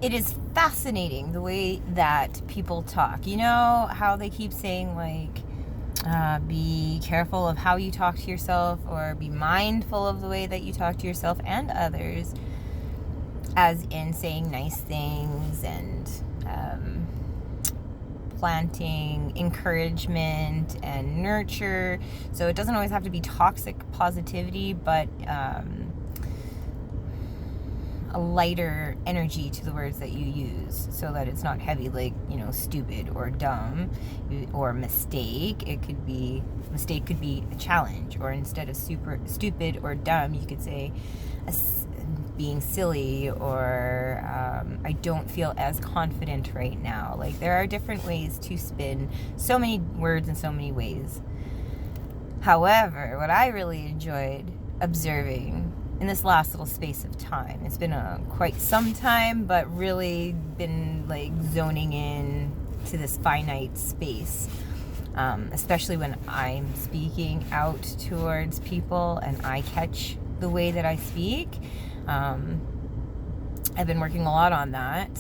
it is fascinating the way that people talk. You know how they keep saying, like, be careful of how you talk to yourself, or be mindful of the way that you talk to yourself and others, as in saying nice things and planting encouragement and nurture. So it doesn't always have to be toxic positivity, but a lighter energy to the words that you use, so that it's not heavy, like, stupid or dumb or mistake. Mistake could be a challenge, or instead of super stupid or dumb, you could say being silly, or I don't feel as confident right now. Like, there are different ways to spin so many words in so many ways. However, what I really enjoyed observing in this last little space of time, it's been quite some time, but really been like zoning in to this finite space, especially when I'm speaking out towards people and I catch the way that I speak. I've been working a lot on that,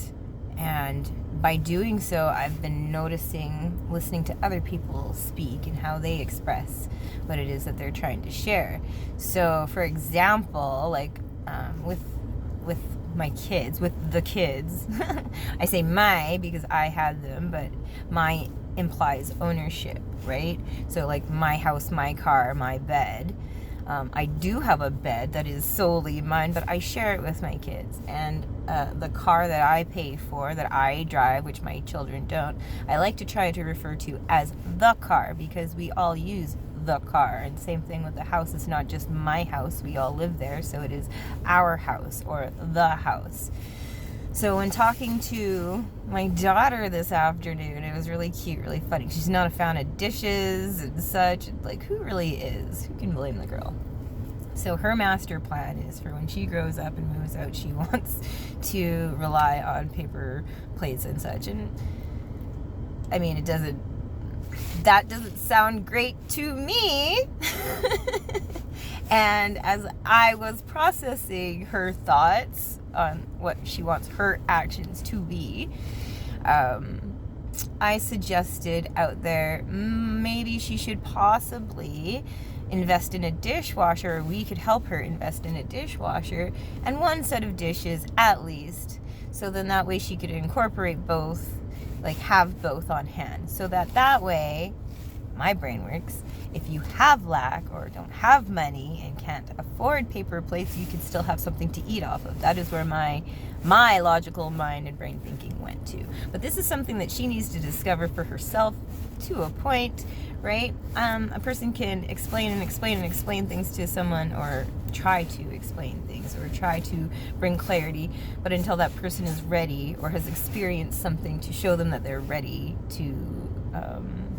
and by doing so, I've been listening to other people speak and how they express what it is that they're trying to share. So, for example, like with my kids, with the kids, I say my because I had them, but my implies ownership, right? So, like, my house, my car, my bed. I do have a bed that is solely mine, but I share it with my kids. And the car that I pay for, that I drive, which my children don't, I like to try to refer to as the car, because we all use the car. And same thing with the house. It's not just my house. We all live there, so it is our house, or the house. So when talking to my daughter this afternoon, it was really cute, really funny. She's not a fan of dishes and such. Like, who really is? Who can blame the girl? So her master plan is for when she grows up and moves out, she wants to rely on paper plates and such. And I mean, that doesn't sound great to me. And as I was processing her thoughts on what she wants her actions to be, I suggested out there, maybe she should possibly invest in a dishwasher, or we could help her invest in a dishwasher and one set of dishes at least. So then that way she could incorporate both, like have both on hand, so that way, my brain works, if you have lack or don't have money and can't afford paper plates, you can still have something to eat off of. That is where my logical mind and brain thinking went to. But this is something that she needs to discover for herself to a point, right? A person can explain things to someone, or try to explain things, or try to bring clarity, but until that person is ready or has experienced something to show them that they're ready to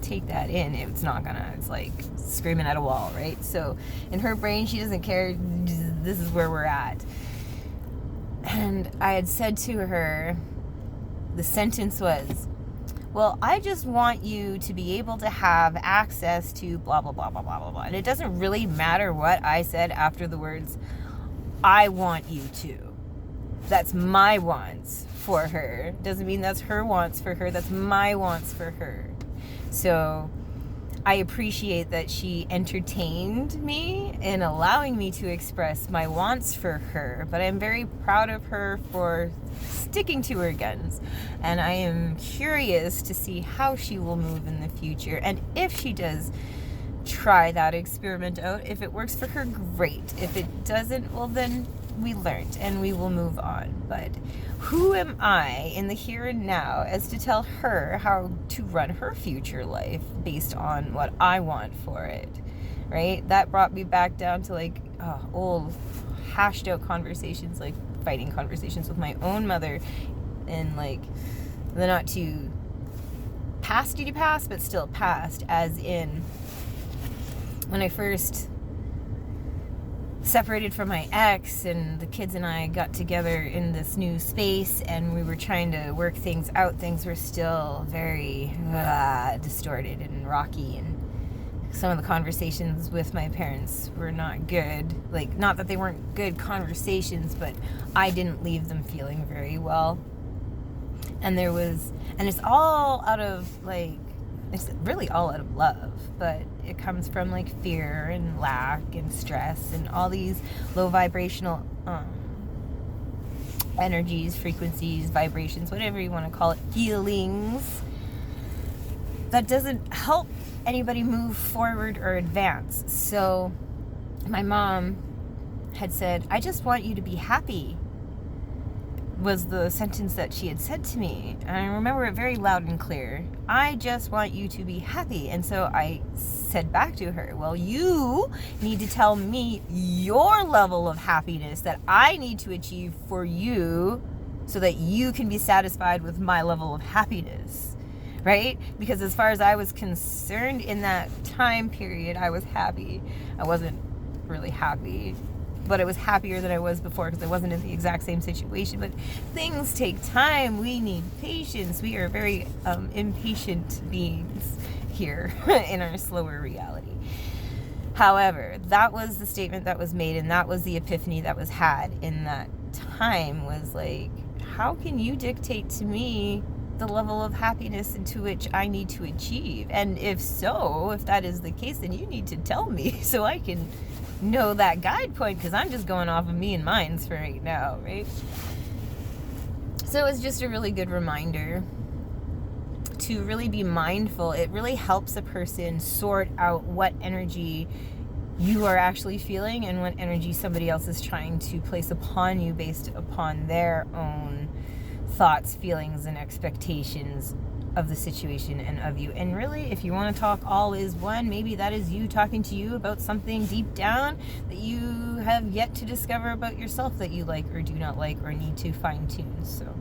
take that in, it's like screaming at a wall, right? So in her brain, she doesn't care. This is where we're at. And I had said to her, the sentence was, well, I just want you to be able to have access to blah, blah, blah, blah, blah, blah, blah. And it doesn't really matter what I said after the words, I want you to. That's my wants for her. Doesn't mean that's her wants for her. That's my wants for her. So I appreciate that she entertained me in allowing me to express my wants for her, but I'm very proud of her for sticking to her guns, and I am curious to see how she will move in the future, and if she does try that experiment out, if it works for her, great. If it doesn't, well, then we learned and we will move on. But who am I in the here and now as to tell her how to run her future life based on what I want for it, right? That brought me back down to like old hashed out conversations, like fighting conversations with my own mother, and like the not too pasty past, but still past, as in when I first separated from my ex, and the kids and I got together in this new space, and we were trying to work things out. Things were still very distorted and rocky, and some of the conversations with my parents were not good. Like, not that they weren't good conversations, but I didn't leave them feeling very well. And it's all out of like, it's really all out of love, but it comes from like fear and lack and stress and all these low vibrational energies, frequencies, vibrations, whatever you want to call it, feelings that doesn't help anybody move forward or advance. So my mom had said, I just want you to be happy, was the sentence that she had said to me. And I remember it very loud and clear. I just want you to be happy. And so I said back to her, well, you need to tell me your level of happiness that I need to achieve for you so that you can be satisfied with my level of happiness, right? Because as far as I was concerned in that time period, I was happy. I wasn't really happy, but I was happier than I was before because I wasn't in the exact same situation. But things take time. We need patience. We are very impatient beings here in our slower reality. However, that was the statement that was made, and that was the epiphany that was had in that time, was like, how can you dictate to me the level of happiness into which I need to achieve? And if that is the case, then you need to tell me so I can know that guide point, because I'm just going off of me and mine's for right now, right? So it's just a really good reminder to really be mindful. It really helps a person sort out what energy you are actually feeling and what energy somebody else is trying to place upon you based upon their own thoughts, feelings, and expectations of the situation and of you. And really, if you want to talk all is one, maybe that is you talking to you about something deep down that you have yet to discover about yourself that you like or do not like or need to fine tune. So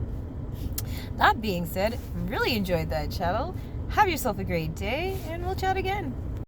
that being said, really enjoyed that chattel. Have yourself a great day, and we'll chat again.